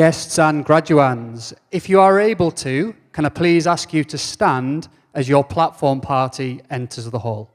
Guests and graduands, if you are able to, can I please ask you to stand as your platform party enters the hall?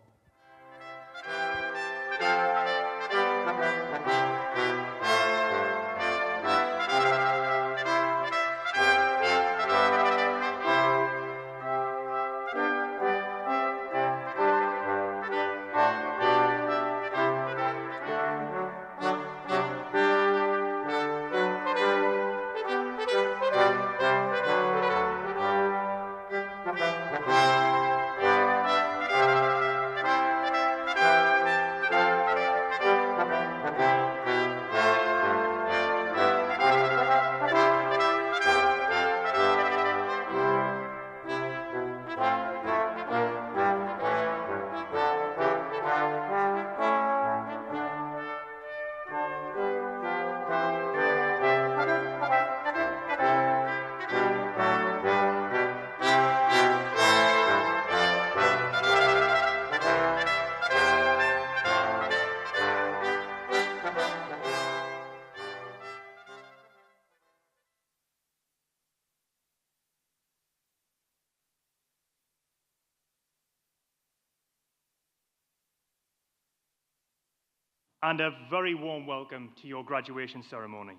And a very warm welcome to your graduation ceremony.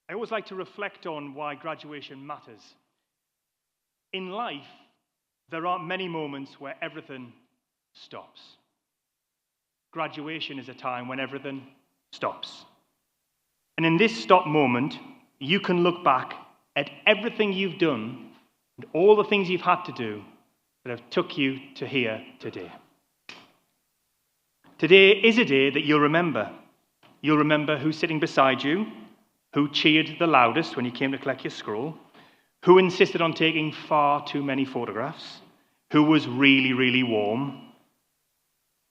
I always like to reflect on why graduation matters. In life, there aren't many moments where everything stops. Graduation is a time when everything stops. And in this stop moment, you can look back at everything you've done and all the things you've had to do that have took you to here today. Today is a day that you'll remember. You'll remember who's sitting beside you, who cheered the loudest when you came to collect your scroll, who insisted on taking far too many photographs, who was really, really warm,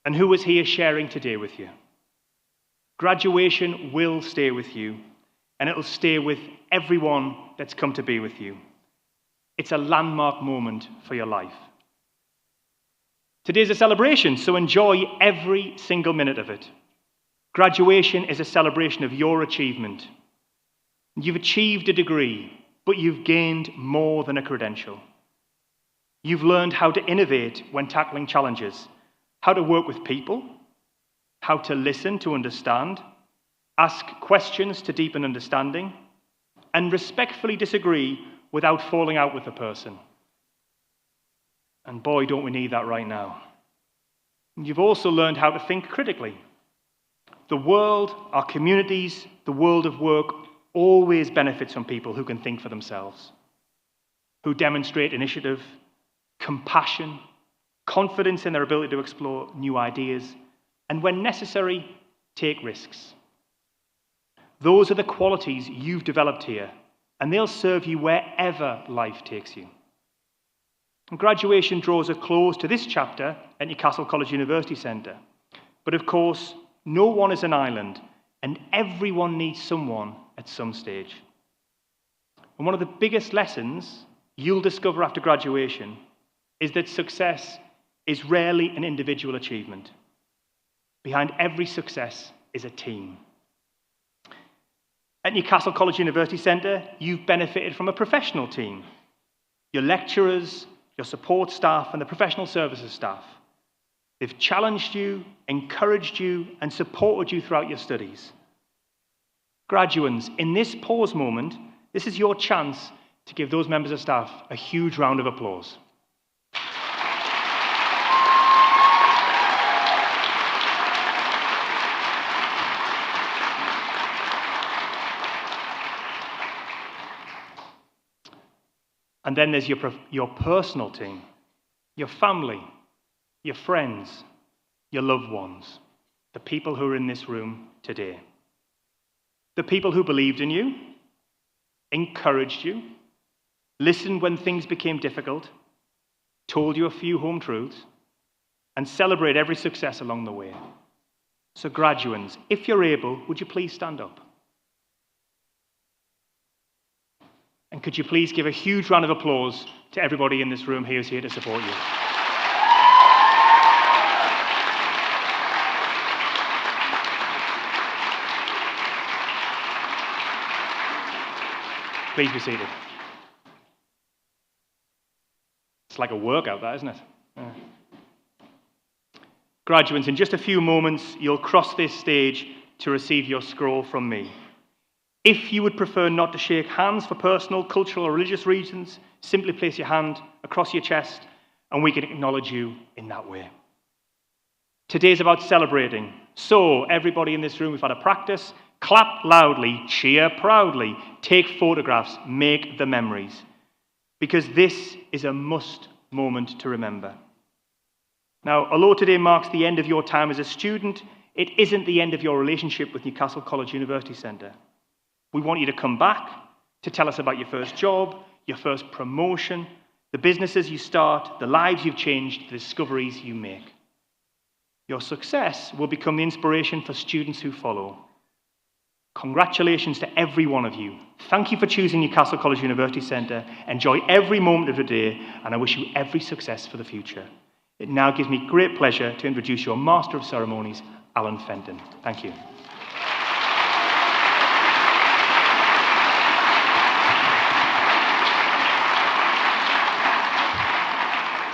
and who was here sharing today with you. Graduation will stay with you, and it'll stay with everyone that's come to be with you. It's a landmark moment for your life. Today's a celebration, so enjoy every single minute of it. Graduation is a celebration of your achievement. You've achieved a degree, but you've gained more than a credential. You've learned how to innovate when tackling challenges, how to work with people, how to listen to understand, ask questions to deepen understanding, and respectfully disagree without falling out with the person. And boy, don't we need that right now. You've also learned how to think critically. The world, our communities, the world of work always benefits from people who can think for themselves, who demonstrate initiative, compassion, confidence in their ability to explore new ideas, and when necessary, take risks. Those are the qualities you've developed here, and they'll serve you wherever life takes you. And graduation draws a close to this chapter at Newcastle College University Centre. But of course, no one is an island, and everyone needs someone at some stage. And one of the biggest lessons you'll discover after graduation is that success is rarely an individual achievement. Behind every success is a team. At Newcastle College University Centre, you've benefited from a professional team. Your lecturers, your support staff, and the professional services staff. They've challenged you, encouraged you, and supported you throughout your studies. Graduands, in this pause moment, this is your chance to give those members of staff a huge round of applause. And then there's your personal team, your family, your friends, your loved ones, the people who are in this room today. The people who believed in you, encouraged you, listened when things became difficult, told you a few home truths, and celebrate every success along the way. So graduands, if you're able, would you please stand up? And could you please give a huge round of applause to everybody in this room who's here to support you. Please be seated. It's like a workout, that, isn't it? Yeah. Graduates, in just a few moments, you'll cross this stage to receive your scroll from me. If you would prefer not to shake hands for personal, cultural, or religious reasons, simply place your hand across your chest and we can acknowledge you in that way. Today's about celebrating. So, everybody in this room, we've had a practice. Clap loudly, cheer proudly, take photographs, make the memories. Because this is a must moment to remember. Now, although today marks the end of your time as a student, it isn't the end of your relationship with Newcastle College University Centre. We want you to come back to tell us about your first job, your first promotion, the businesses you start, the lives you've changed, the discoveries you make. Your success will become the inspiration for students who follow. Congratulations to every one of you. Thank you for choosing Newcastle College University Centre. Enjoy every moment of the day, and I wish you every success for the future. It now gives me great pleasure to introduce your Master of Ceremonies, Alan Fenton. Thank you.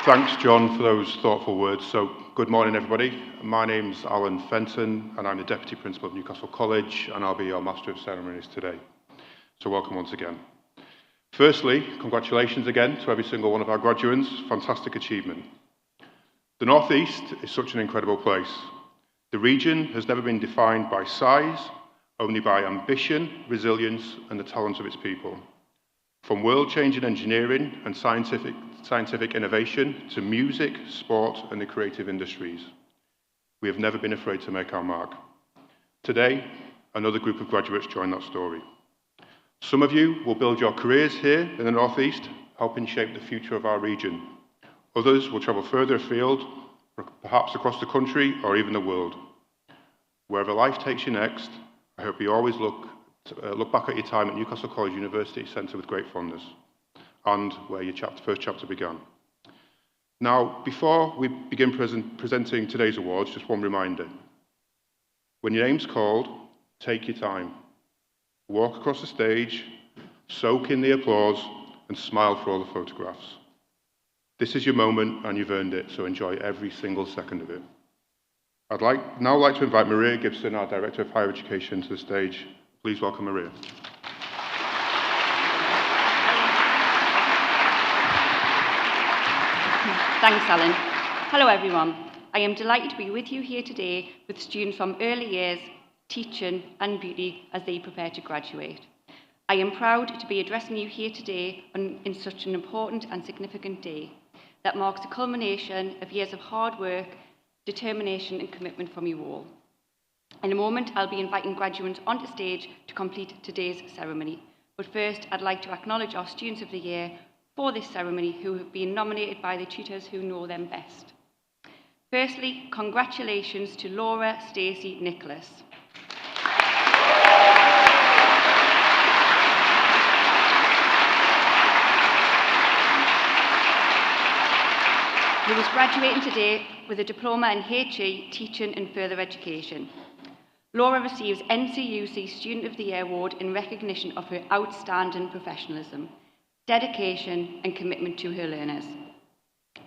Thanks, John, for those thoughtful words. So, good morning, everybody. My name's Alan Fenton, and I'm the Deputy Principal of Newcastle College, and I'll be your Master of Ceremonies today. So, welcome once again. Firstly, congratulations again to every single one of our graduates. Fantastic achievement. The North East is such an incredible place. The region has never been defined by size, only by ambition, resilience, and the talent of its people. From world-changing engineering and scientific innovation to music, sport, and the creative industries, we have never been afraid to make our mark. Today, another group of graduates join that story. Some of you will build your careers here in the North East, helping shape the future of our region. Others will travel further afield, perhaps across the country or even the world. Wherever life takes you next, I hope you always look back at your time at Newcastle College University Centre with great fondness, and where your first chapter began. Now, before we begin presenting today's awards, just one reminder. When your name's called, take your time. Walk across the stage, soak in the applause, and smile for all the photographs. This is your moment, and you've earned it, so enjoy every single second of it. I'd now like to invite Maria Gibson, our Director of Higher Education, to the stage. Please welcome Maria. Thanks, Alan. Hello, everyone. I am delighted to be with you here today with students from early years, teaching and beauty as they prepare to graduate. I am proud to be addressing you here today in such an important and significant day that marks the culmination of years of hard work, determination and commitment from you all. In a moment, I'll be inviting graduates onto stage to complete today's ceremony. But first, I'd like to acknowledge our Students of the Year for this ceremony who have been nominated by the tutors who know them best. Firstly, congratulations to Laura Stacey Nicholas. Who is graduating today with a diploma in HE, Teaching and Further Education. Laura receives NCUC Student of the Year Award in recognition of her outstanding professionalism, dedication and commitment to her learners.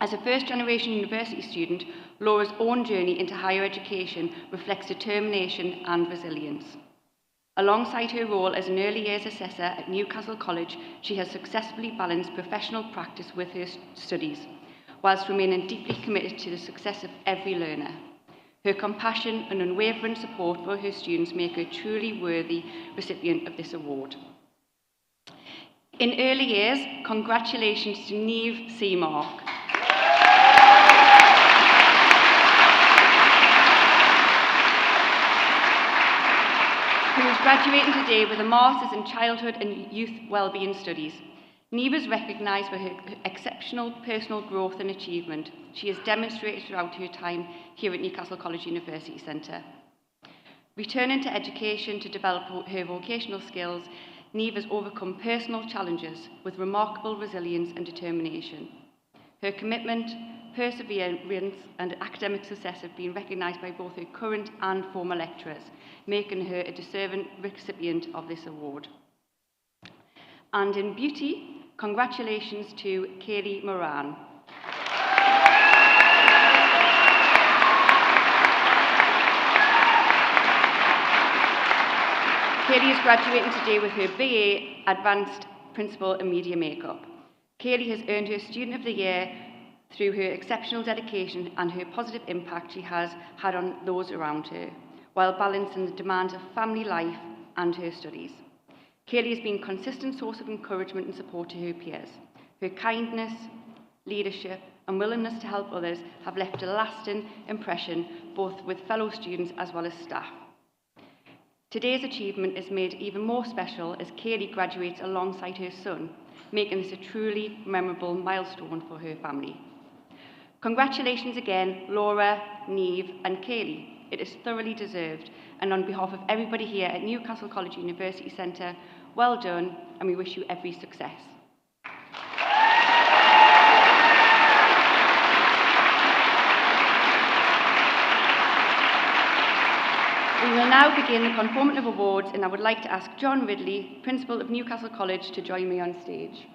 As a first-generation university student, Laura's own journey into higher education reflects determination and resilience. Alongside her role as an early years assessor at Newcastle College, she has successfully balanced professional practice with her studies, whilst remaining deeply committed to the success of every learner. Her compassion and unwavering support for her students make her a truly worthy recipient of this award. In early years, congratulations to Neve Seamark. Who is graduating today with a Master's in Childhood and Youth Wellbeing Studies. Neve is recognised for her exceptional personal growth and achievement. She has demonstrated throughout her time here at Newcastle College University Centre. Returning to education to develop her vocational skills, Neve has overcome personal challenges with remarkable resilience and determination. Her commitment, perseverance and academic success have been recognised by both her current and former lecturers, making her a deserving recipient of this award. And in beauty, congratulations to Kaylee Moran. Kaylee is graduating today with her BA Advanced Principal in Media Makeup. Kaylee has earned her Student of the Year through her exceptional dedication and her positive impact she has had on those around her, while balancing the demands of family life and her studies. Kaylee has been a consistent source of encouragement and support to her peers. Her kindness, leadership, and willingness to help others have left a lasting impression both with fellow students as well as staff. Today's achievement is made even more special as Kaylee graduates alongside her son, making this a truly memorable milestone for her family. Congratulations again, Laura, Neve, and Kaylee. It is thoroughly deserved, and on behalf of everybody here at Newcastle College University Centre, well done, and we wish you every success. We will now begin the conformative awards, and I would like to ask John Ridley, Principal of Newcastle College, to join me on stage.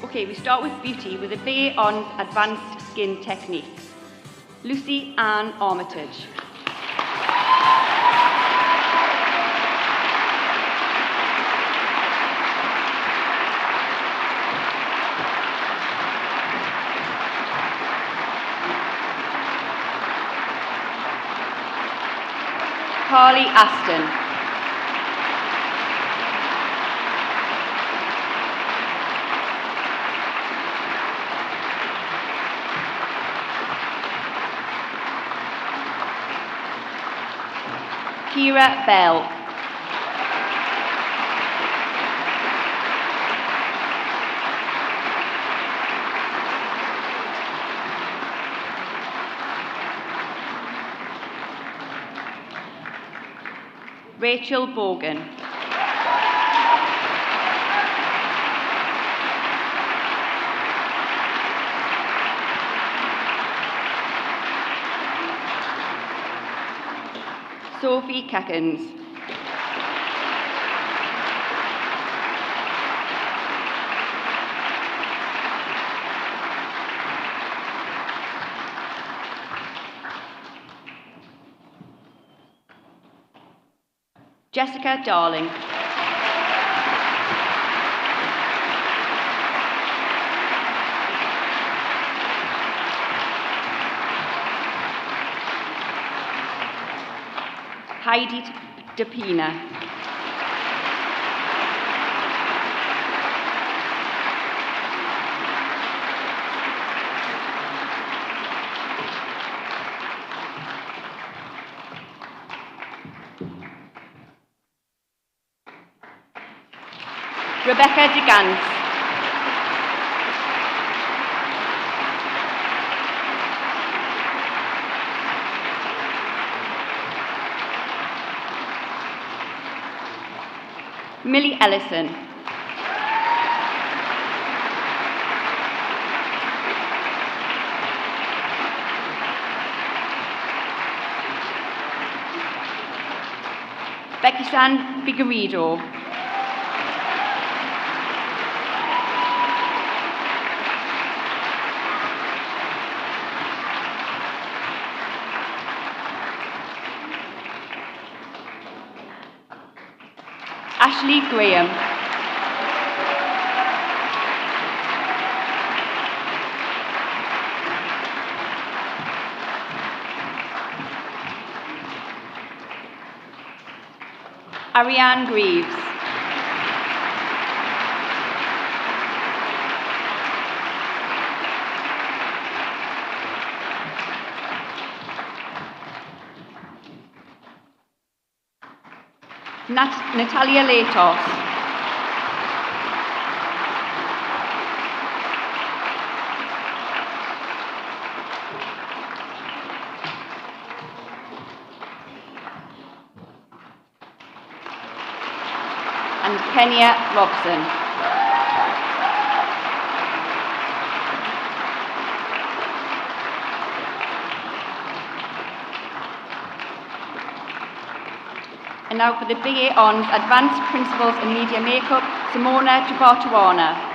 Okay, we start with beauty with a BA on Advanced Skin Techniques. Lucy Ann Armitage. Carly Aston. Kira Bell. Rachel Bogan. Sophie Keckens. Jessica Darling. Heidi DePina. Rebecca DeGans. Millie Ellison. Becky San Figueredo. Ashley Graham. Ariane Greaves. Natalia Latos. And Kenya Robson. And now for the BA Honours, Advanced Principles in Media Makeup, Simona Jabartawana.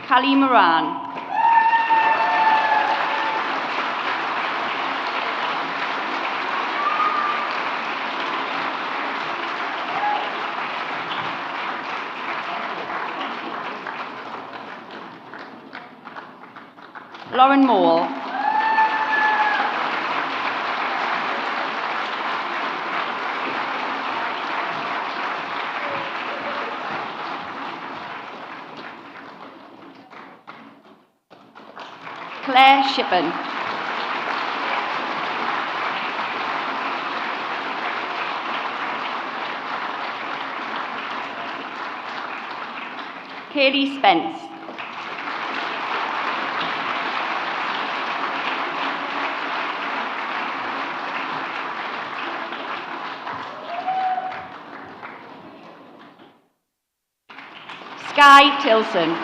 Kali Moran. Lauren Moore. Claire Shippen. Kaylee Spence. Sky Tilson.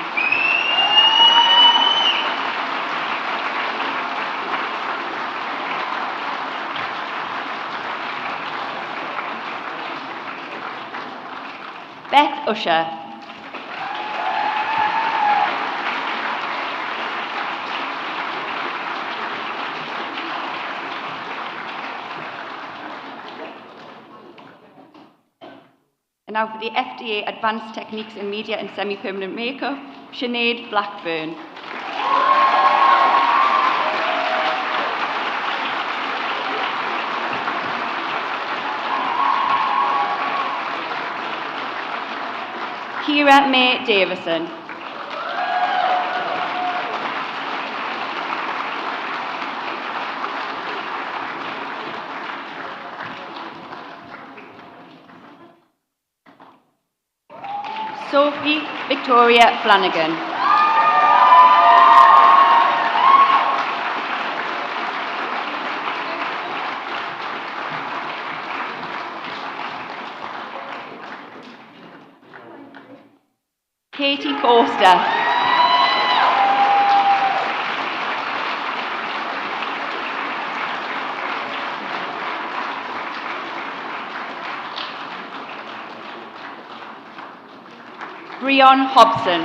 Beth Usher. And now for the FDA Advanced Techniques in Media and Semi-Permanent Makeup, Sinead Blackburn. Kira May Davison. Sophie Victoria Flanagan. Katie Forster. Breon Hobson.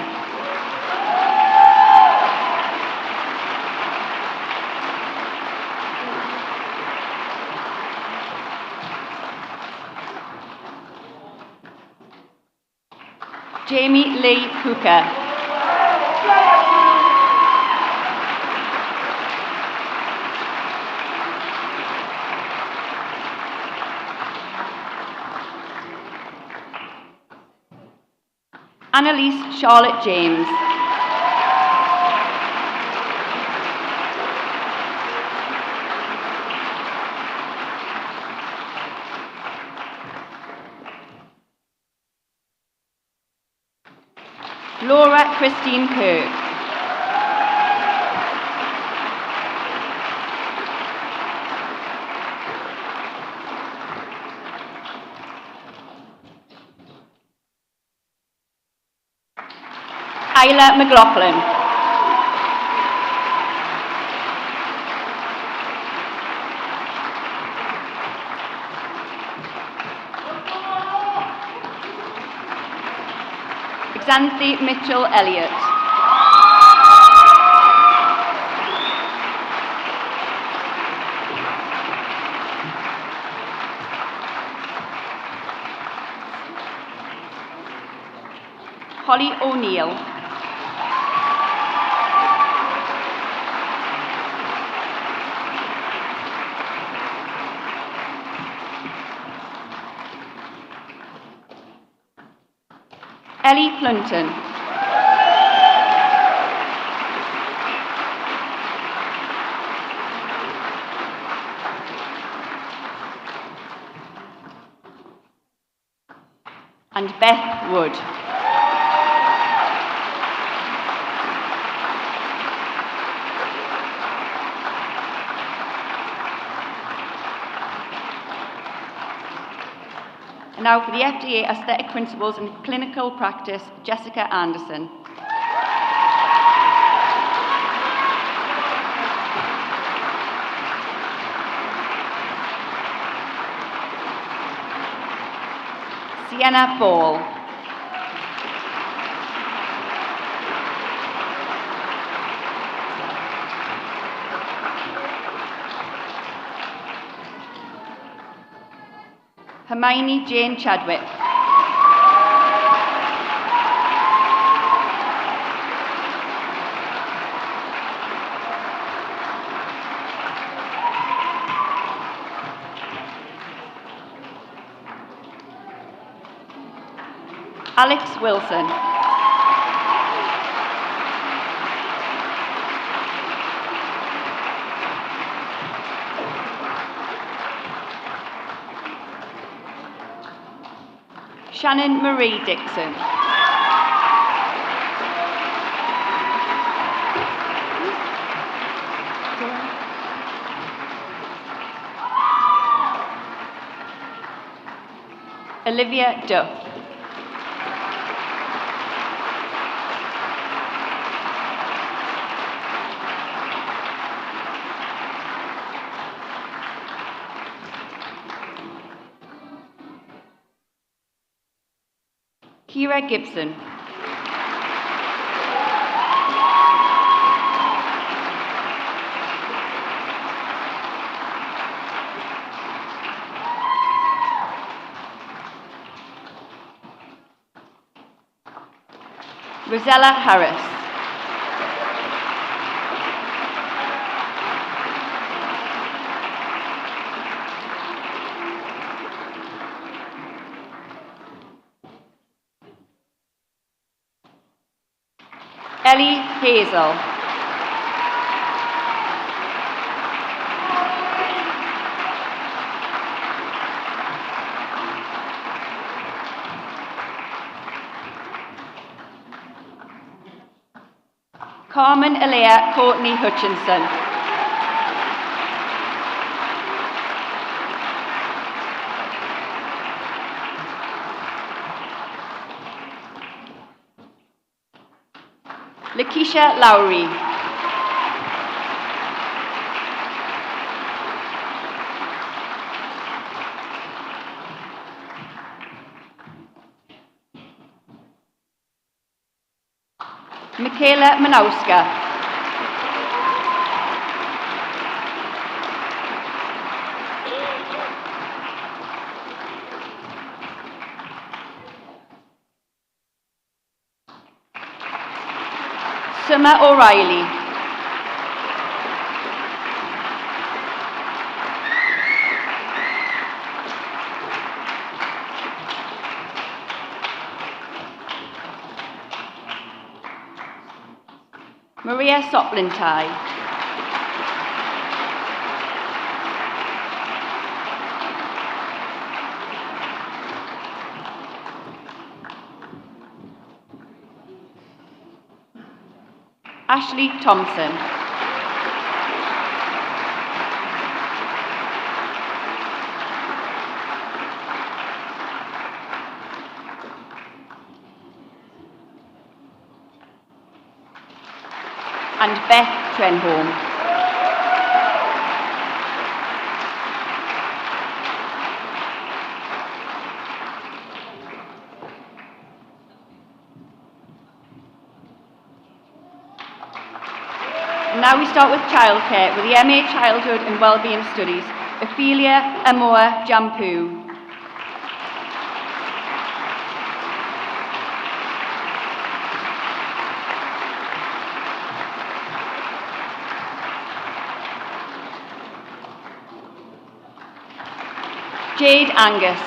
Jamie Lee Hooker. Annalise Charlotte James. Laura Christine Kirk. Isla McLaughlin. Xanthi Mitchell Elliott. Holly O'Neill. Ellie Plunton. And Beth Wood. And now for the FDA Aesthetic Principles and Clinical Practice, Jessica Anderson. Sienna Ball. Hermione Jane Chadwick. Alex Wilson. Shannon Marie Dixon. Olivia Duff. Kira Gibson. Rosella Harris. Ellie Hazel. Carmen Alea Courtney Hutchinson. Lakeisha Lowry. Michaela Manowska. Summer O'Reilly. Maria Soplintai. Ashley Thompson. And Beth Trenholm. Now we start with childcare with the MA Childhood and Wellbeing Studies, Ophelia Amoa Jampu. Jade Angus.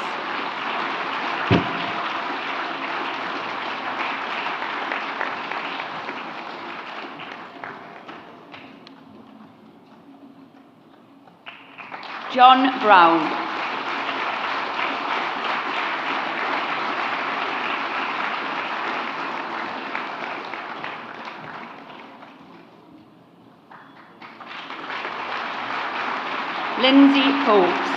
John Brown. Lindsay Coates.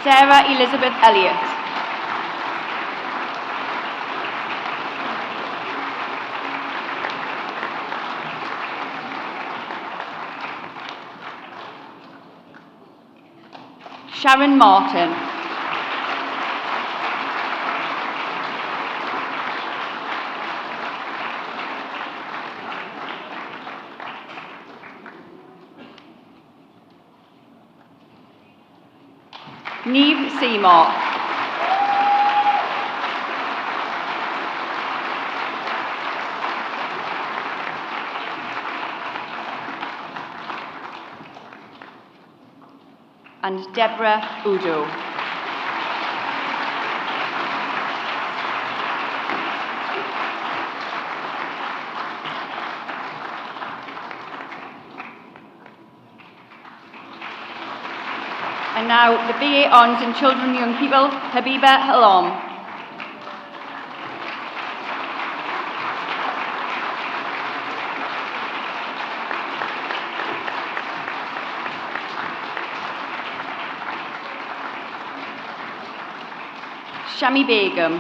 Sarah Elizabeth Elliott. Sharon Martin. Neve Seymour. And Deborah Udo. And now the BA Honours in Children and Young People, Habiba Halom. Shami Begum.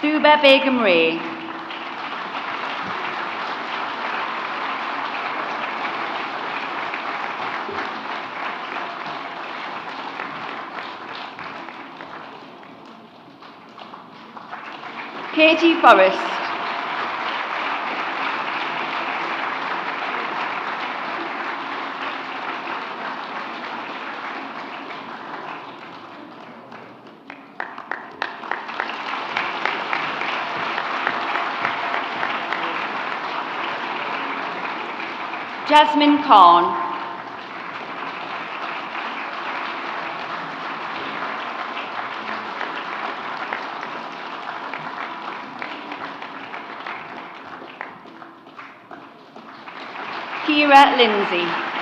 Thuba Begum Ray. Katie Forrest. Jasmine Khan. Kira Lindsay.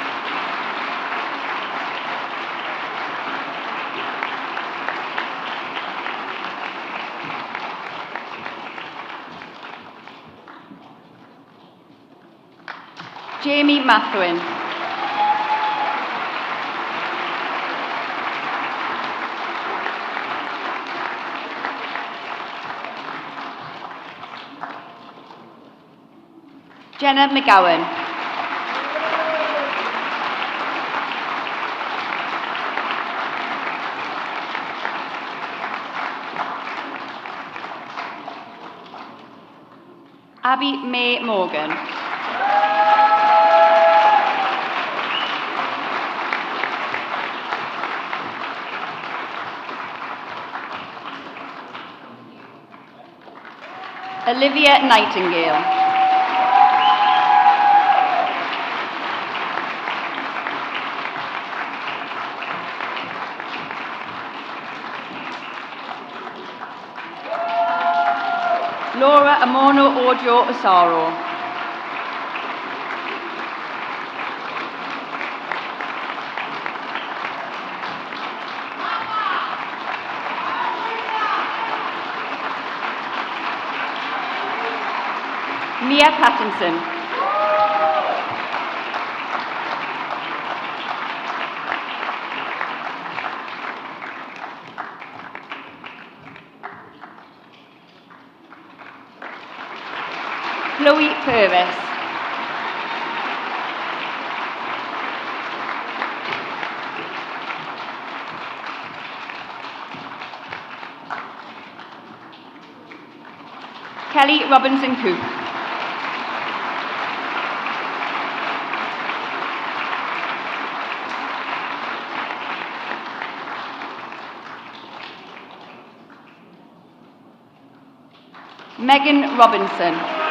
Jamie Mathwin. Jenna McGowan. Abby May Morgan. Olivia Nightingale. Laura Amono Ojo Osaro. Mia Pattinson. Chloe Purvis. Kelly Robinson Coop. Megan Robinson.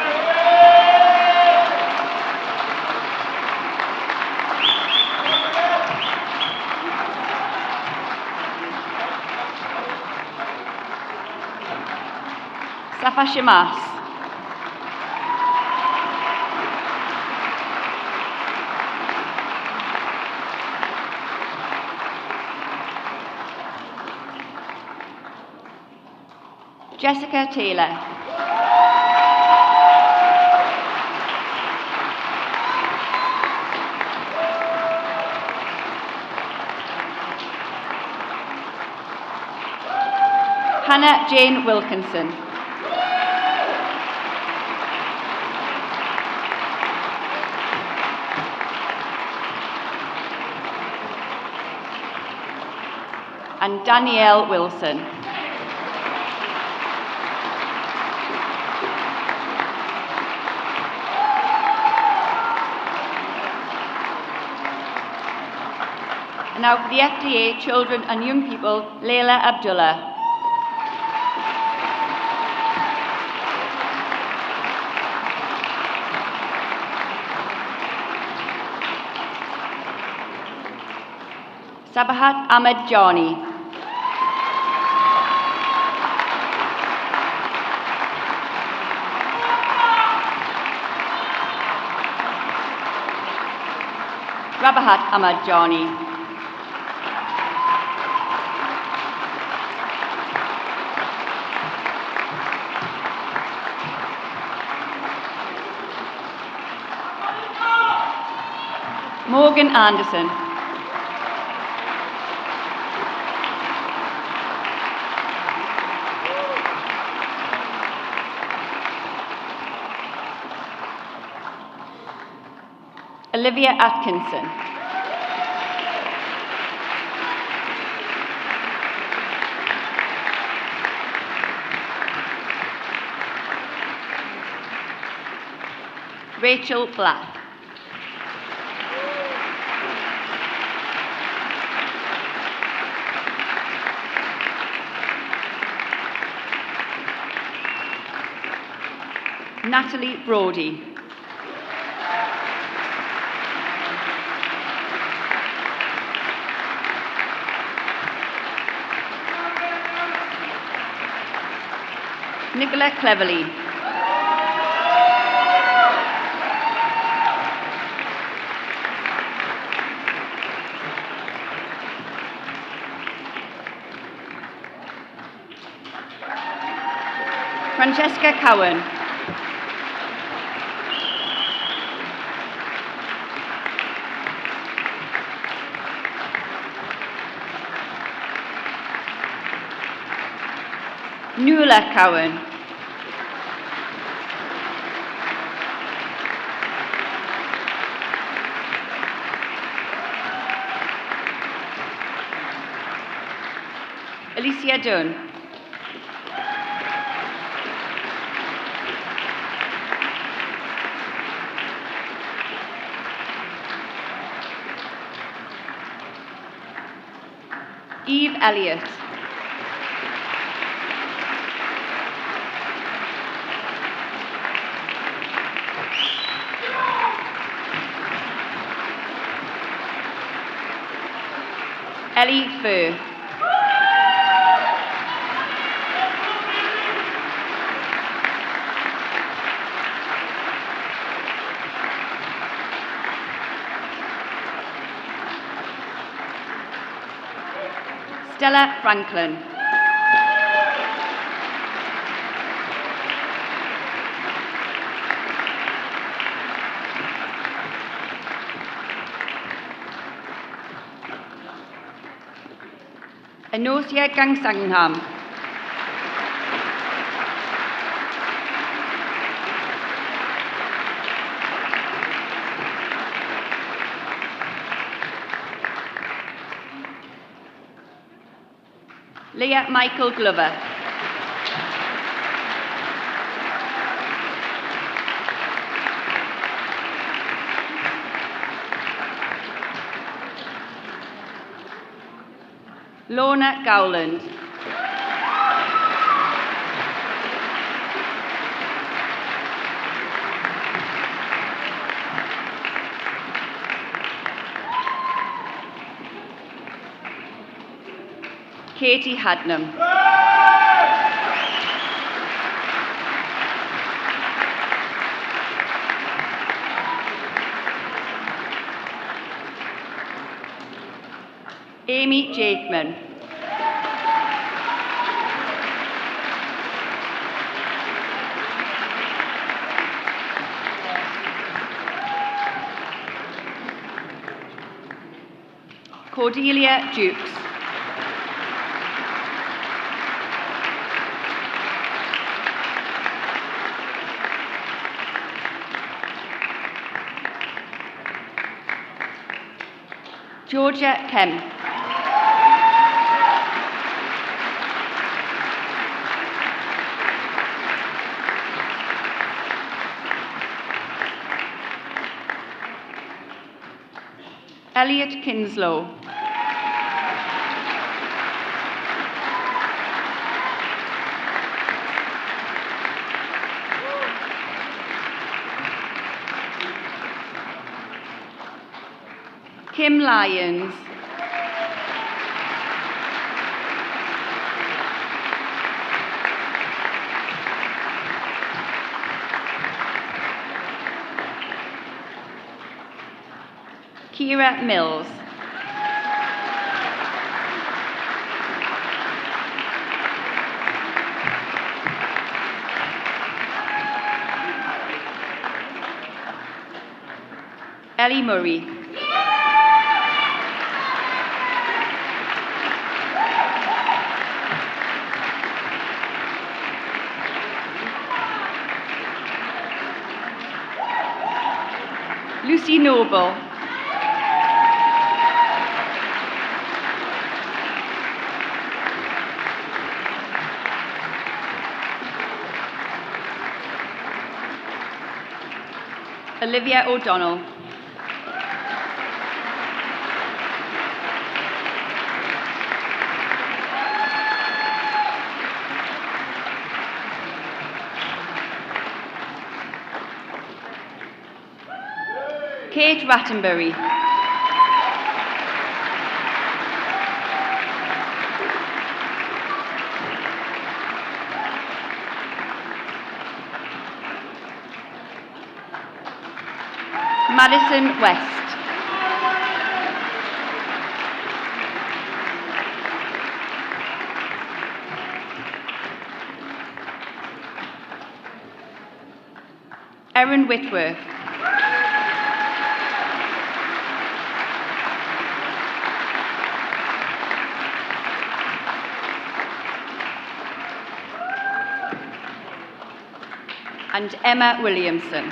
Safa Shamas. Jessica Taylor. Hannah Jane Wilkinson. And Danielle Wilson. And now for the FDA Children and Young People, Leila Abdullah. Sabahat Ahmed Jani. Rabahat Ahmed Jani. Morgan Anderson. Olivia Atkinson. Rachel Black. Natalie Brody. Nicola Cleverly. Francesca Cowan. Nuala Cowan. Alicia Dunn. Eve Elliott. Ellie Fur. Stella Franklin. Anosia Gangsangham. Leah Michael Glover. Lorna Gowland. Katie Hadnam. Jamie Jakeman. Cordelia Dukes. Georgia Kemp. Elliot Kinslow. Kim Lyons. Kira Mills. Ellie Murray. Lucy Noble. Olivia O'Donnell. Kate Rattenbury. Madison West. Erin Whitworth. And Emma Williamson.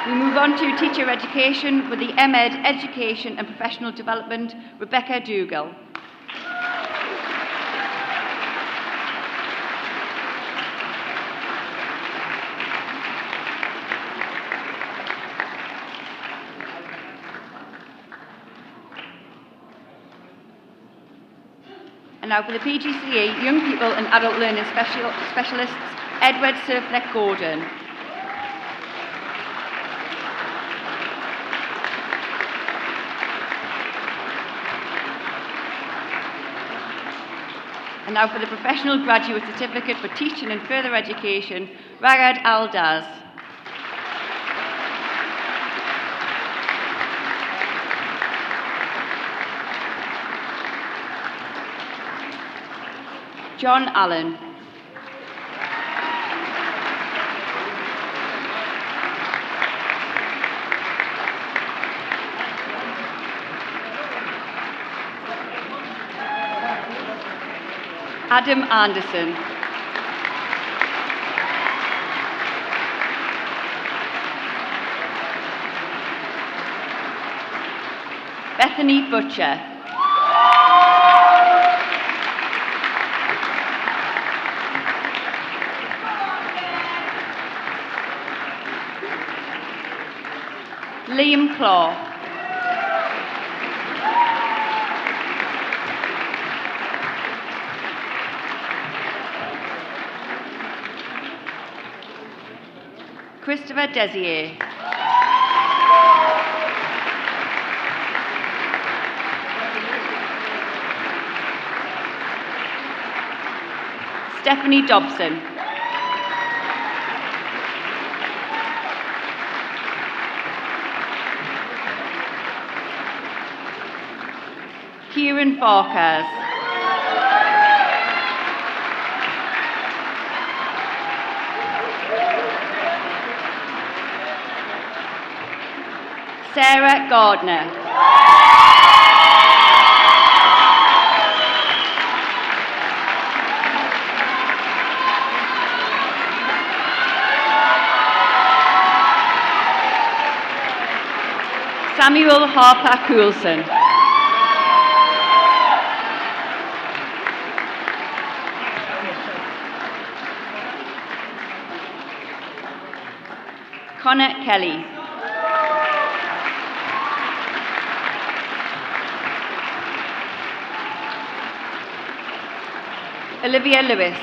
We move on to teacher education with the MEd Education and Professional Development, Rebecca Dougal. And now for the PGCE Young People and Adult Learning Specialists, Edward Surfleck Gordon. And now for the Professional Graduate Certificate for Teaching and Further Education, Ragad Aldaz. John Allen. Adam Anderson. Bethany Butcher. Liam Claw. Christopher Desier. Stephanie Dobson. Kieran Farkas. Sarah Gardner. Samuel Harper Coulson. Connor Kelly. Olivia Lewis.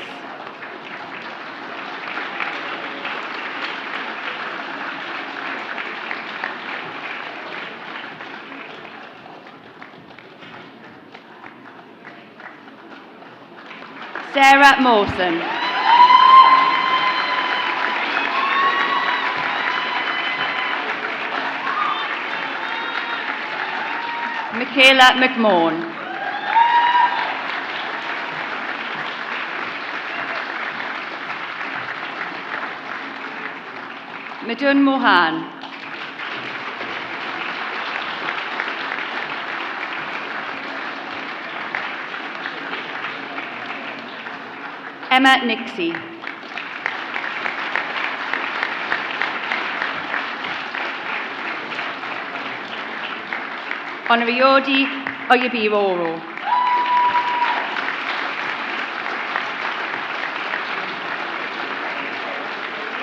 Sarah Mawson. Michaela McMahon. Madun Mohan. Emma Nixie. Honorary Oyabiroro.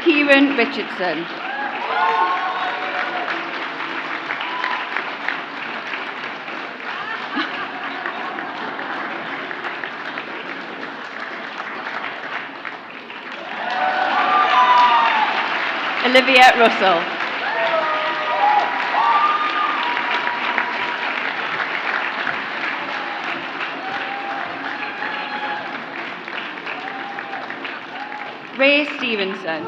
Kieran Richardson. Olivia Russell. Ray Stevenson.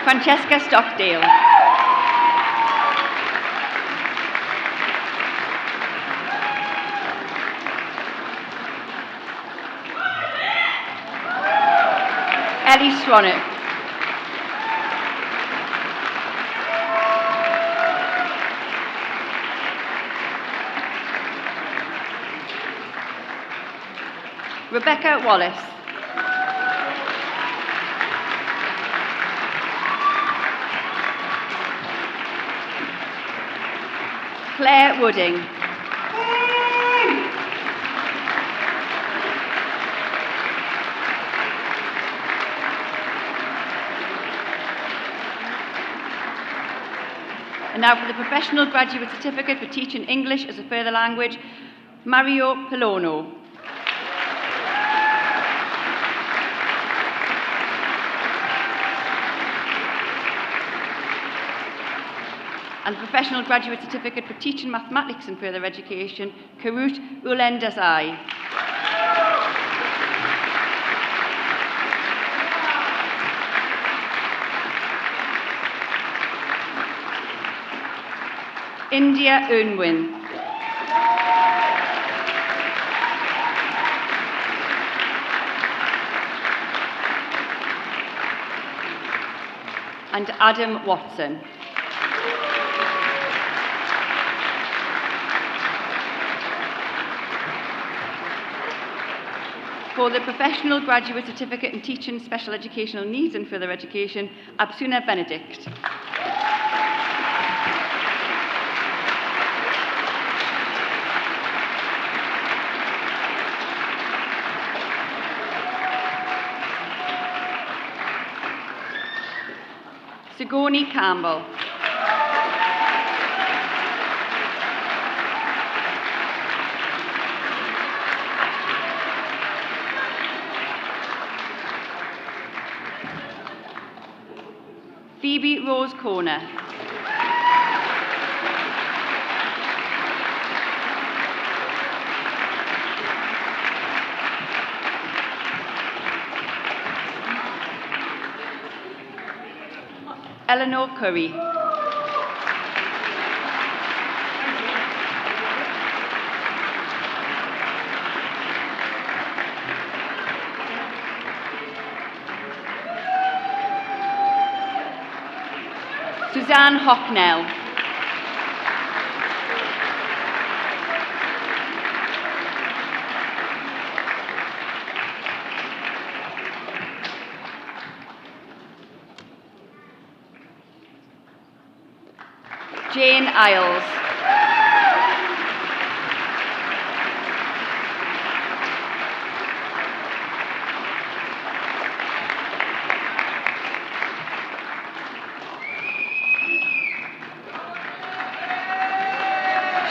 Francesca Stockdale. Ellie Stronach. Rebecca Wallace. Claire Wooding. And now for the Professional Graduate Certificate for Teaching English as a Further Language, Mario Polono. And the Professional Graduate Certificate for Teaching Mathematics and Further Education, Karut Ulendasai. India Unwin. And Adam Watson. For the Professional Graduate Certificate in Teaching Special Educational Needs and Further Education, Absuna Benedict. Sigourney Campbell. Phoebe Rose Corner. Eleanor Curry. Suzanne Hocknell. Jane Isles.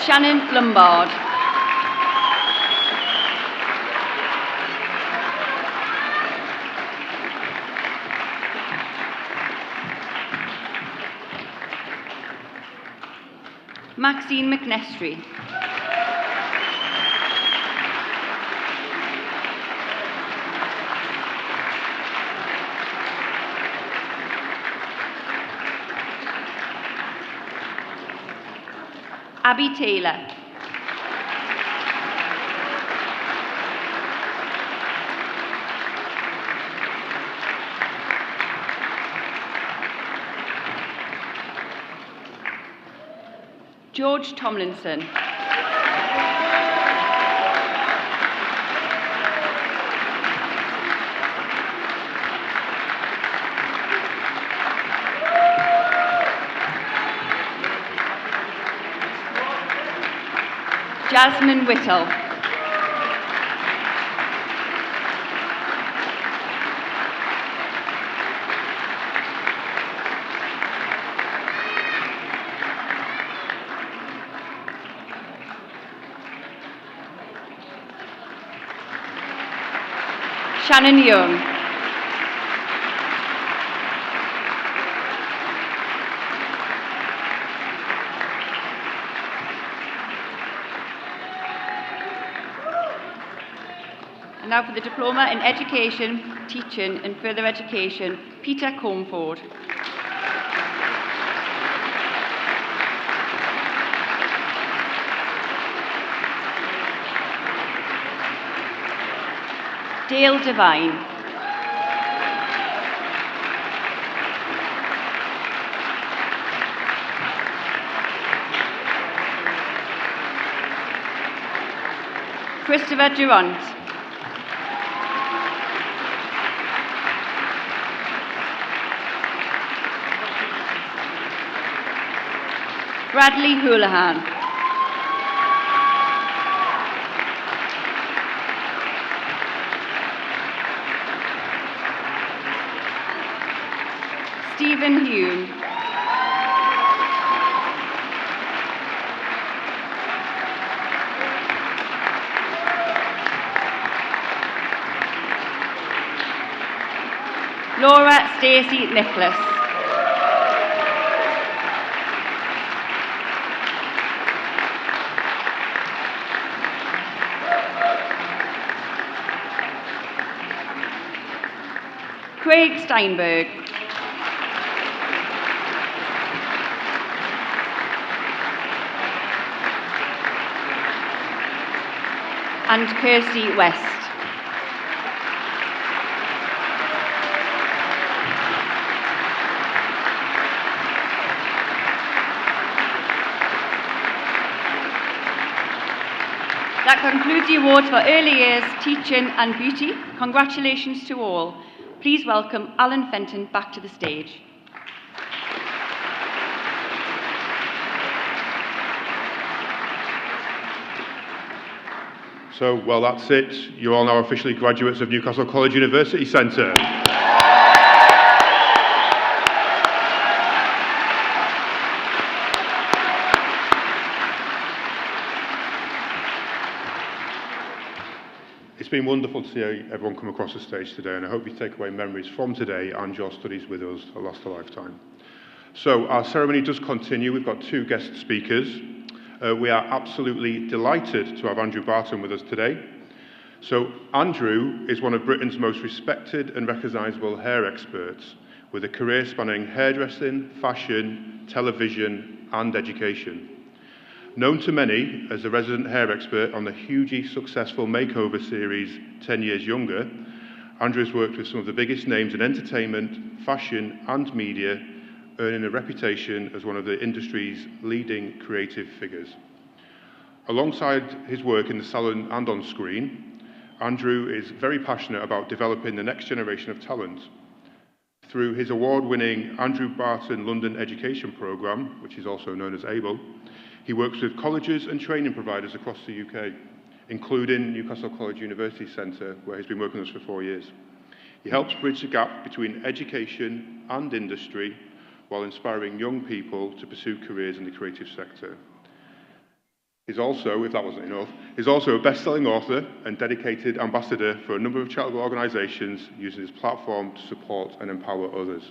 Shannon Lombard. Maxine McNestry. Abby Taylor. George Tomlinson. Jasmine Whittle. Shannon Young. And now for the Diploma in Education, Teaching and Further Education, Peter Comford. Dale Devine. Christopher Durant. Bradley Houlihan. Stephen Hume. Laura Stacey Nicholas. Craig Steinberg. And Kirsty West. That concludes the awards for early years, teaching and beauty. Congratulations to all. Please welcome Alan Fenton back to the stage. So, well, that's it. You're all now officially graduates of Newcastle College University Centre. It's been wonderful to see everyone come across the stage today, and I hope you take away memories from today and your studies with us that last a lifetime. So, our ceremony does continue. We've got two guest speakers. We are absolutely delighted to have Andrew Barton with us today. So Andrew is one of Britain's most respected and recognisable hair experts, with a career spanning hairdressing, fashion, television and education. Known to many as the resident hair expert on the hugely successful makeover series 10 Years Younger, Andrew has worked with some of the biggest names in entertainment, fashion and media, earning a reputation as one of the industry's leading creative figures. Alongside his work in the salon and on screen, Andrew is very passionate about developing the next generation of talent. Through his award-winning Andrew Barton London Education Programme, which is also known as ABLE, he works with colleges and training providers across the UK, including Newcastle College University Centre, where he's been working with us for 4 years. He helps bridge the gap between education and industry while inspiring young people to pursue careers in the creative sector. He's also, if that wasn't enough, he's also a best-selling author and dedicated ambassador for a number of charitable organisations using his platform to support and empower others.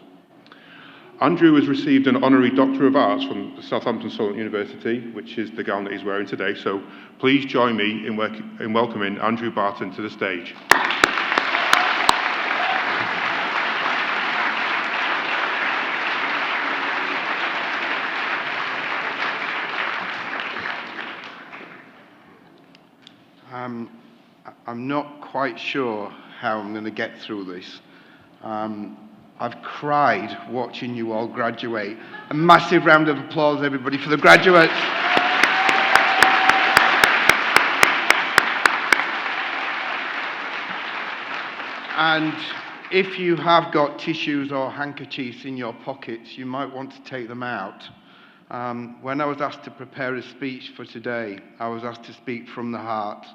Andrew has received an honorary Doctor of Arts from Southampton Solent University, which is the gown that he's wearing today, so please join me in welcoming Andrew Barton to the stage. I'm not quite sure how I'm going to get through this. I've cried watching you all graduate. A massive round of applause, everybody, for the graduates. And if you have got tissues or handkerchiefs in your pockets, you might want to take them out. When I was asked to prepare a speech for today, I was asked to speak from the heart,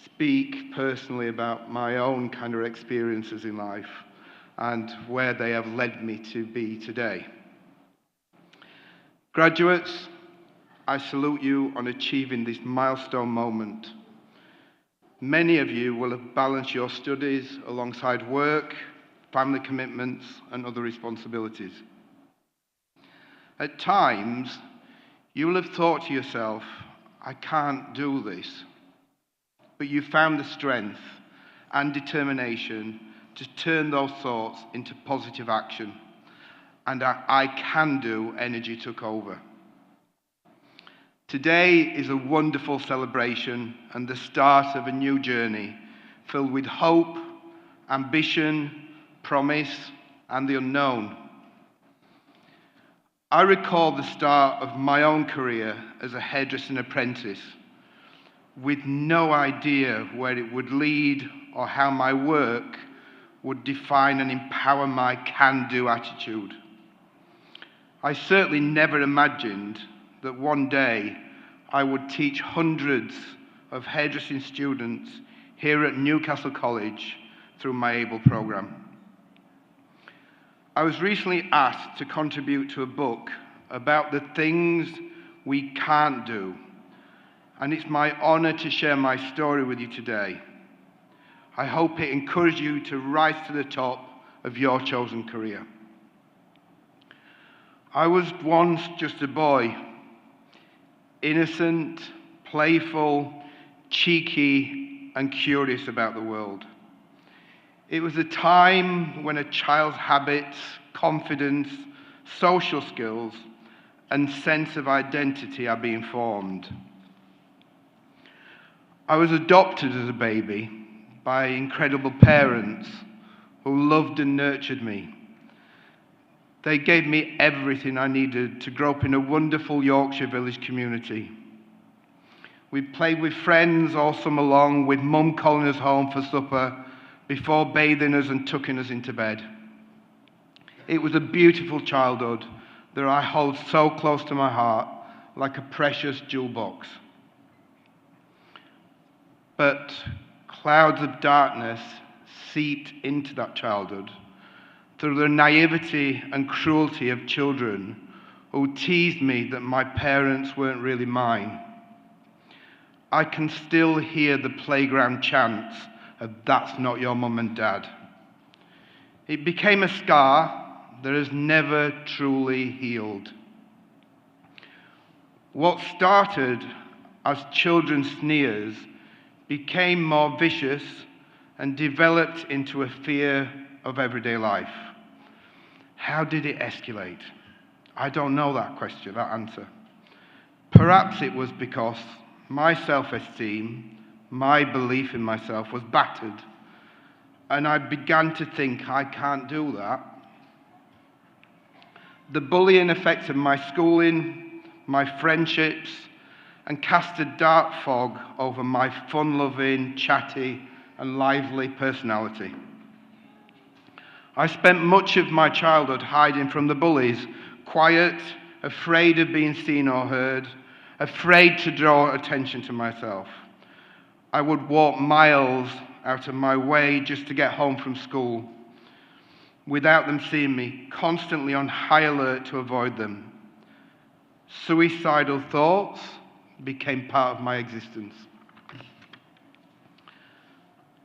speak personally about my own kind of experiences in life and where they have led me to be today. Graduates, I salute you on achieving this milestone moment. Many of you will have balanced your studies alongside work, family commitments, and other responsibilities. At times, you will have thought to yourself, I can't do this. But you found the strength and determination to turn those thoughts into positive action. And I can do energy took over. Today is a wonderful celebration and the start of a new journey filled with hope, ambition, promise, and the unknown. I recall the start of my own career as a hairdressing apprentice, with no idea where it would lead or how my work would define and empower my can-do attitude. I certainly never imagined that one day I would teach hundreds of hairdressing students here at Newcastle College through my ABLE programme. I was recently asked to contribute to a book about the things we can't do, and it's my honour to share my story with you today. I hope it encourages you to rise to the top of your chosen career. I was once just a boy, innocent, playful, cheeky, and curious about the world. It was a time when a child's habits, confidence, social skills, and sense of identity are being formed. I was adopted as a baby by incredible parents who loved and nurtured me. They gave me everything I needed to grow up in a wonderful Yorkshire village community. We played with friends all summer long, with Mum calling us home for supper before bathing us and tucking us into bed. It was a beautiful childhood that I hold so close to my heart, like a precious jewel box. But clouds of darkness seeped into that childhood through the naivety and cruelty of children who teased me that my parents weren't really mine. I can still hear the playground chants of "That's not your mum and dad." It became a scar that has never truly healed. What started as children's sneers became more vicious and developed into a fear of everyday life. How did it escalate? I don't know that answer. Perhaps it was because my self-esteem, my belief in myself was battered, and I began to think, I can't do that. The bullying affected my schooling, my friendships, and cast a dark fog over my fun-loving, chatty, and lively personality. I spent much of my childhood hiding from the bullies, quiet, afraid of being seen or heard, afraid to draw attention to myself. I would walk miles out of my way just to get home from school, without them seeing me, constantly on high alert to avoid them. Suicidal thoughts became part of my existence.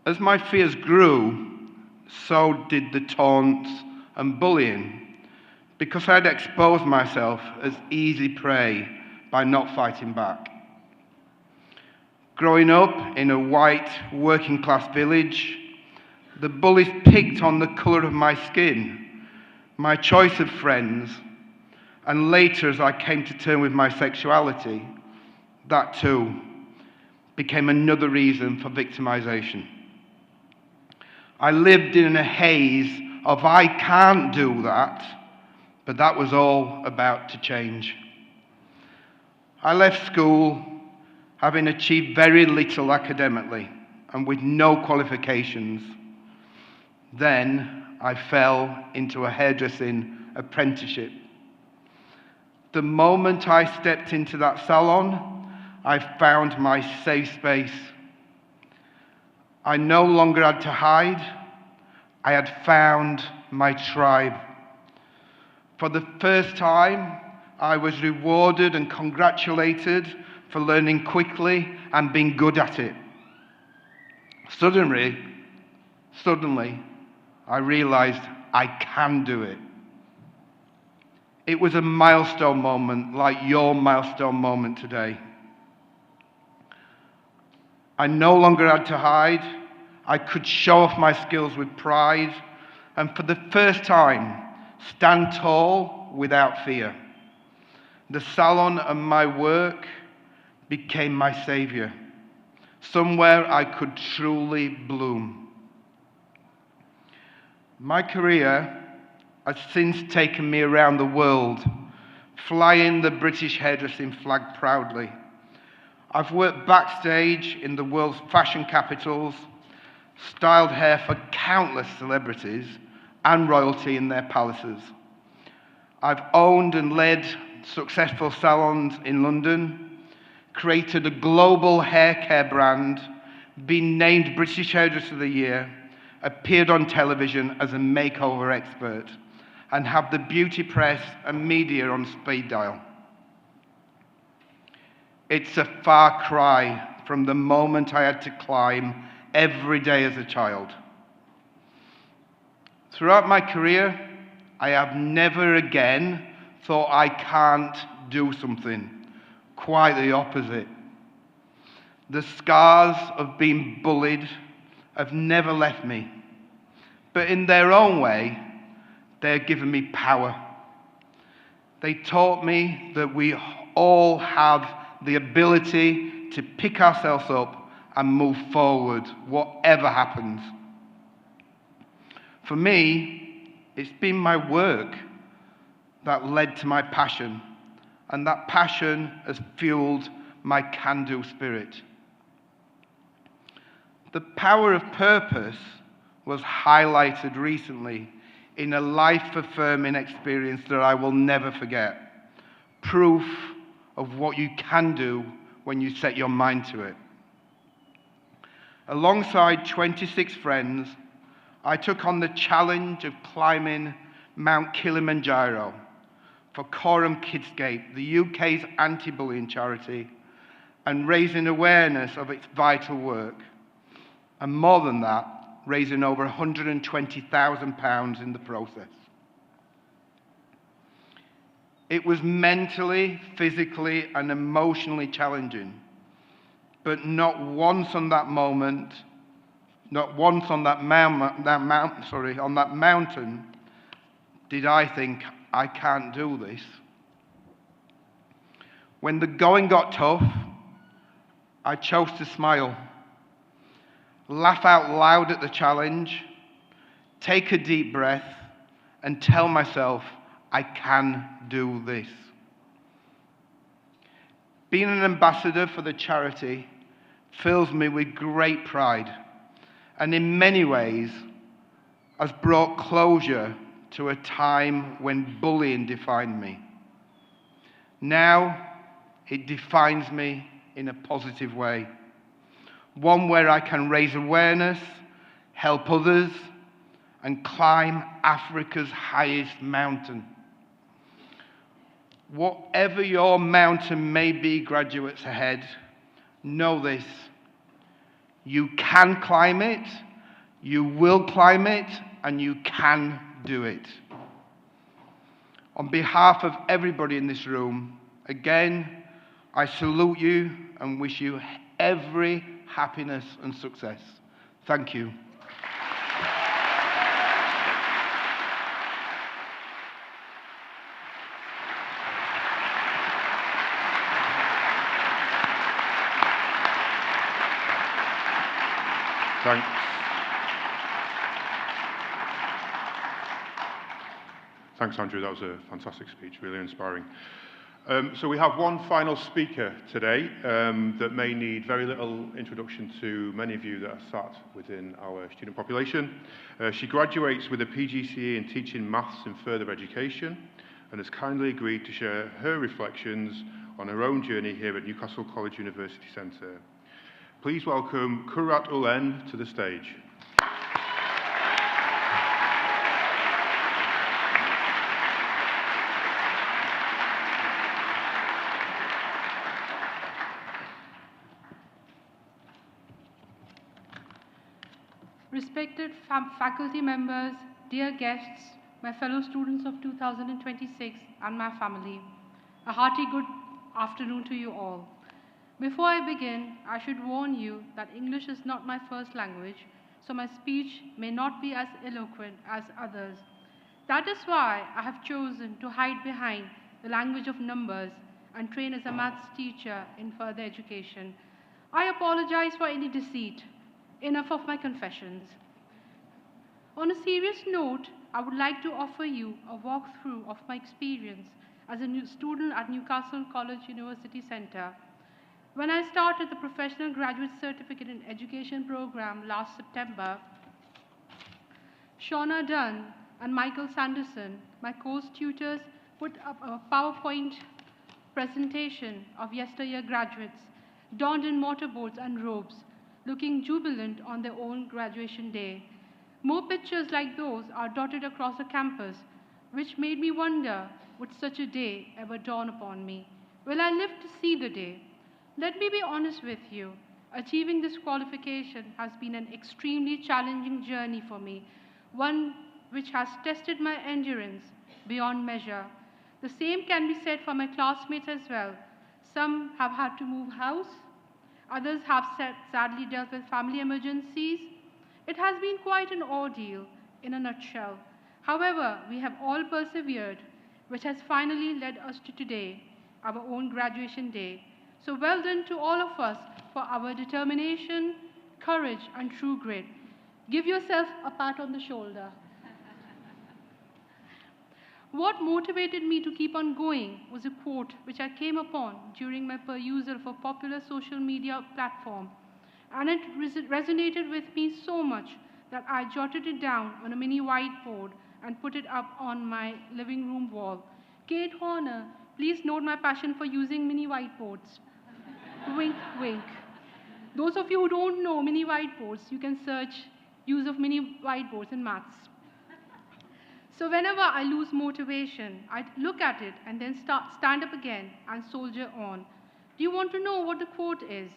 As my fears grew, so did the taunts and bullying, because I'd exposed myself as easy prey by not fighting back. Growing up in a white working-class village, the bullies picked on the colour of my skin, my choice of friends, and later as I came to terms with my sexuality, that too became another reason for victimisation. I lived in a haze of I can't do that, but that was all about to change. I left school having achieved very little academically and with no qualifications. Then I fell into a hairdressing apprenticeship. The moment I stepped into that salon, I found my safe space. I no longer had to hide. I had found my tribe. For the first time, I was rewarded and congratulated for learning quickly and being good at it. Suddenly, I realized I can do it. It was a milestone moment, like your milestone moment today. I no longer had to hide. I could show off my skills with pride, and for the first time, stand tall without fear. The salon and my work became my savior, somewhere I could truly bloom. My career has since taken me around the world, flying the British hairdressing flag proudly. I've worked backstage in the world's fashion capitals, styled hair for countless celebrities and royalty in their palaces. I've owned and led successful salons in London, created a global hair care brand, been named British Hairdresser of the Year, appeared on television as a makeover expert, and have the beauty press and media on speed dial. It's a far cry from the moment I had to climb every day as a child. Throughout my career, I have never again thought I can't do something. Quite the opposite. The scars of being bullied have never left me, but in their own way, they've given me power. They taught me that we all have the ability to pick ourselves up and move forward, whatever happens. For me, it's been my work that led to my passion, and that passion has fueled my can-do spirit. The power of purpose was highlighted recently in a life-affirming experience that I will never forget. Proof of what you can do when you set your mind to it. Alongside 26 friends, I took on the challenge of climbing Mount Kilimanjaro for Coram Kidscape, the UK's anti-bullying charity, and raising awareness of its vital work. And more than that, raising over £120,000 in the process. It was mentally, physically, and emotionally challenging, but not once on that mountain did I think, I can't do this. When the going got tough, I chose to smile, laugh out loud at the challenge, take a deep breath, and tell myself, I can do this. Being an ambassador for the charity fills me with great pride, and in many ways has brought closure to a time when bullying defined me. Now, it defines me in a positive way, one where I can raise awareness, help others, and climb Africa's highest mountain. Whatever your mountain may be, graduates ahead, know this: you can climb it, you will climb it, and you can do it. On behalf of everybody in this room, again, I salute you and wish you every happiness and success. Thank you. Thanks, Andrew. That was a fantastic speech, really inspiring. So we have one final speaker today that may need very little introduction to many of you that are sat within our student population. She graduates with a PGCE in teaching maths and further education and has kindly agreed to share her reflections on her own journey here at Newcastle College University Centre. Please welcome Kurat Ulen to the stage. Respected faculty members, dear guests, my fellow students of 2026 and my family, a hearty good afternoon to you all. Before I begin, I should warn you that English is not my first language, so my speech may not be as eloquent as others. That is why I have chosen to hide behind the language of numbers and train as a maths teacher in further education. I apologize for any deceit. Enough of my confessions. On a serious note, I would like to offer you a walkthrough of my experience as a new student at Newcastle College University Centre. When I started the Professional Graduate Certificate in Education program last September, Shauna Dunn and Michael Sanderson, my course tutors, put up a PowerPoint presentation of yesteryear graduates, donned in mortarboards and robes, looking jubilant on their own graduation day. More pictures like those are dotted across the campus, which made me wonder, would such a day ever dawn upon me? Will I live to see the day? Let me be honest with you. Achieving this qualification has been an extremely challenging journey for me, one which has tested my endurance beyond measure. The same can be said for my classmates as well. Some have had to move house. Others have sadly dealt with family emergencies. It has been quite an ordeal in a nutshell. However, we have all persevered, which has finally led us to today, our own graduation day. So well done to all of us for our determination, courage, and true grit. Give yourself a pat on the shoulder. What motivated me to keep on going was a quote which I came upon during my perusal of a popular social media platform, and it resonated with me so much that I jotted it down on a mini whiteboard and put it up on my living room wall. Kate Horner, please note my passion for using mini whiteboards. Wink, wink. Those of you who don't know mini whiteboards, you can search use of mini whiteboards in maths. So whenever I lose motivation, I look at it and then stand up again and soldier on. Do you want to know what the quote is?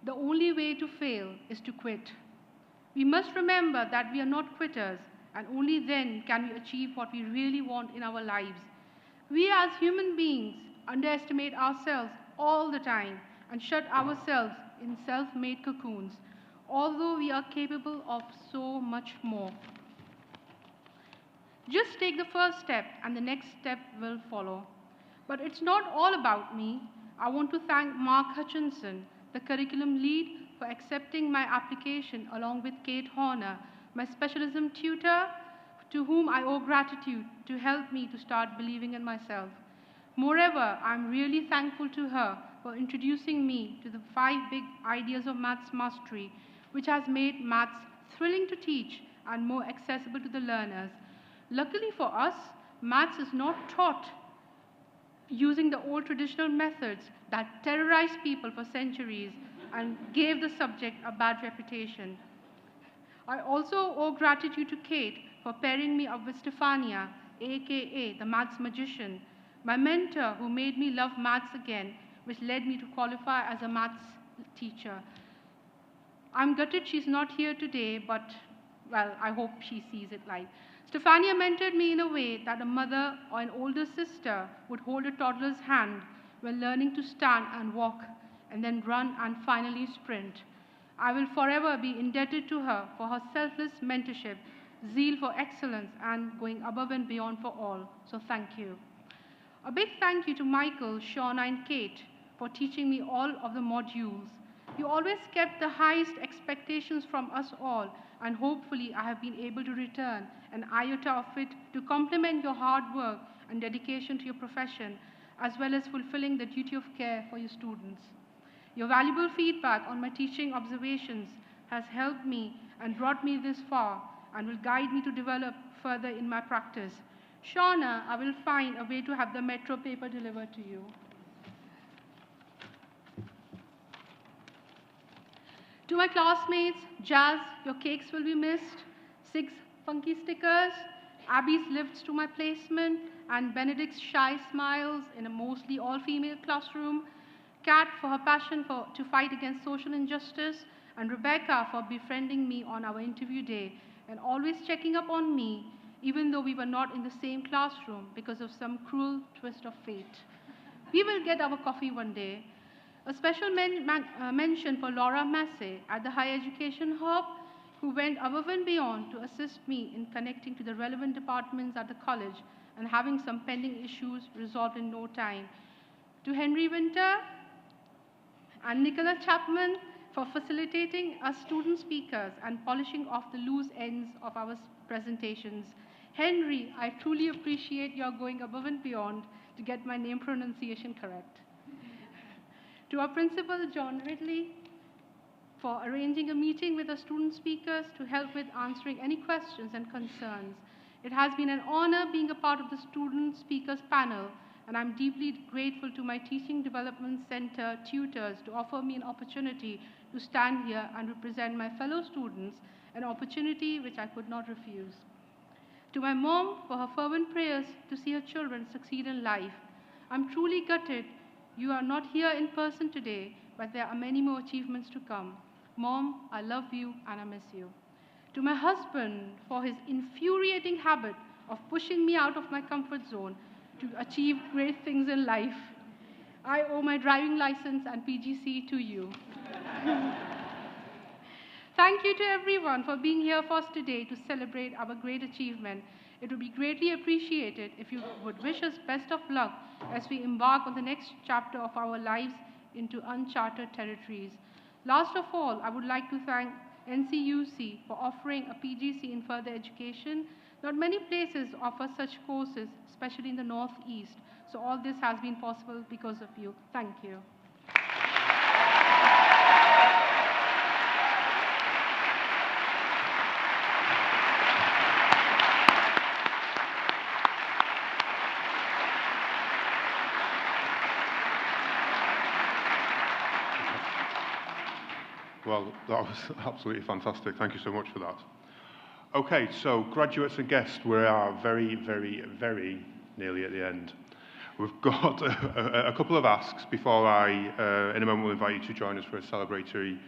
The only way to fail is to quit. We must remember that we are not quitters, and only then can we achieve what we really want in our lives. We as human beings underestimate ourselves all the time and shut ourselves in self-made cocoons, although we are capable of so much more. Just take the first step and the next step will follow. But it's not all about me. I want to thank Mark Hutchinson, the curriculum lead, for accepting my application along with Kate Horner, my specialism tutor, to whom I owe gratitude to help me to start believing in myself. Moreover, I'm really thankful to her for introducing me to the 5 big ideas of maths mastery, which has made maths thrilling to teach and more accessible to the learners. Luckily for us, maths is not taught using the old traditional methods that terrorized people for centuries and gave the subject a bad reputation. I also owe gratitude to Kate for pairing me up with Stefania, aka the maths magician, my mentor who made me love maths again, which led me to qualify as a maths teacher. I'm gutted she's not here today, but, well, I hope she sees it live. Stefania mentored me in a way that a mother or an older sister would hold a toddler's hand when learning to stand and walk, and then run and finally sprint. I will forever be indebted to her for her selfless mentorship, zeal for excellence, and going above and beyond for all. So thank you. A big thank you to Michael, Shauna, and Kate for teaching me all of the modules. You always kept the highest expectations from us all, and hopefully I have been able to return an iota of it to complement your hard work and dedication to your profession, as well as fulfilling the duty of care for your students. Your valuable feedback on my teaching observations has helped me and brought me this far and will guide me to develop further in my practice. Shauna, I will find a way to have the metro paper delivered to you. To my classmates, Jazz, your cakes will be missed. 6 funky stickers, Abby's lifts to my placement, and Benedict's shy smiles in a mostly all-female classroom. Kat for her passion to fight against social injustice, and Rebecca for befriending me on our interview day and always checking up on me, even though we were not in the same classroom because of some cruel twist of fate. We will get our coffee one day. A special mention for Laura Massey at the Higher Education Hub, who went above and beyond to assist me in connecting to the relevant departments at the college and having some pending issues resolved in no time. To Henry Winter and Nicola Chapman for facilitating us student speakers and polishing off the loose ends of our presentations. Henry, I truly appreciate your going above and beyond to get my name pronunciation correct. To our principal, John Ridley, for arranging a meeting with the student speakers to help with answering any questions and concerns. It has been an honor being a part of the student speakers panel, and I'm deeply grateful to my Teaching Development Center tutors to offer me an opportunity to stand here and represent my fellow students, an opportunity which I could not refuse. To my mom for her fervent prayers to see her children succeed in life. I'm truly gutted you are not here in person today, but there are many more achievements to come. Mom, I love you and I miss you. To my husband for his infuriating habit of pushing me out of my comfort zone to achieve great things in life. I owe my driving license and PGC to you. Thank you to everyone for being here for us today to celebrate our great achievement. It would be greatly appreciated if you would wish us best of luck as we embark on the next chapter of our lives into uncharted territories. Last of all, I would like to thank NCUC for offering a PGC in further education. Not many places offer such courses, especially in the Northeast. So all this has been possible because of you. Thank you. Well, that was absolutely fantastic. Thank you so much for that. Okay, so graduates and guests, we are very, very, very nearly at the end. We've got a couple of asks before in a moment, we'll invite you to join us for a celebratory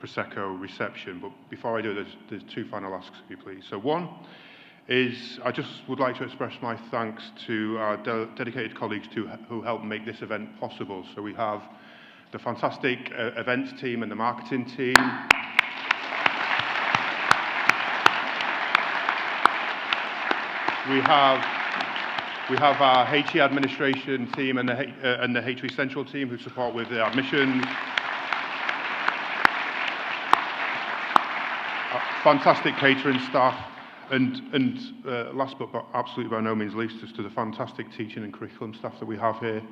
Prosecco reception. But before I do, there's 2 final asks, if you please. So one is, I just would like to express my thanks to our dedicated colleagues who helped make this event possible. So we have the fantastic events team and the marketing team. We have our HE administration team and the HE central team who support with the admissions. Fantastic catering staff, and last but absolutely by no means least, is to the fantastic teaching and curriculum staff that we have here.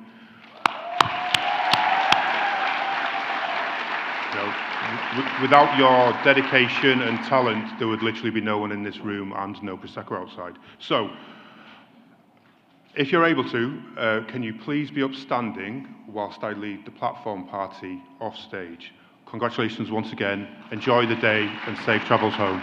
You know, without your dedication and talent, there would literally be no one in this room and no Prosecco outside. So, if you're able to, can you please be upstanding whilst I lead the platform party off stage? Congratulations once again, enjoy the day and safe travels home.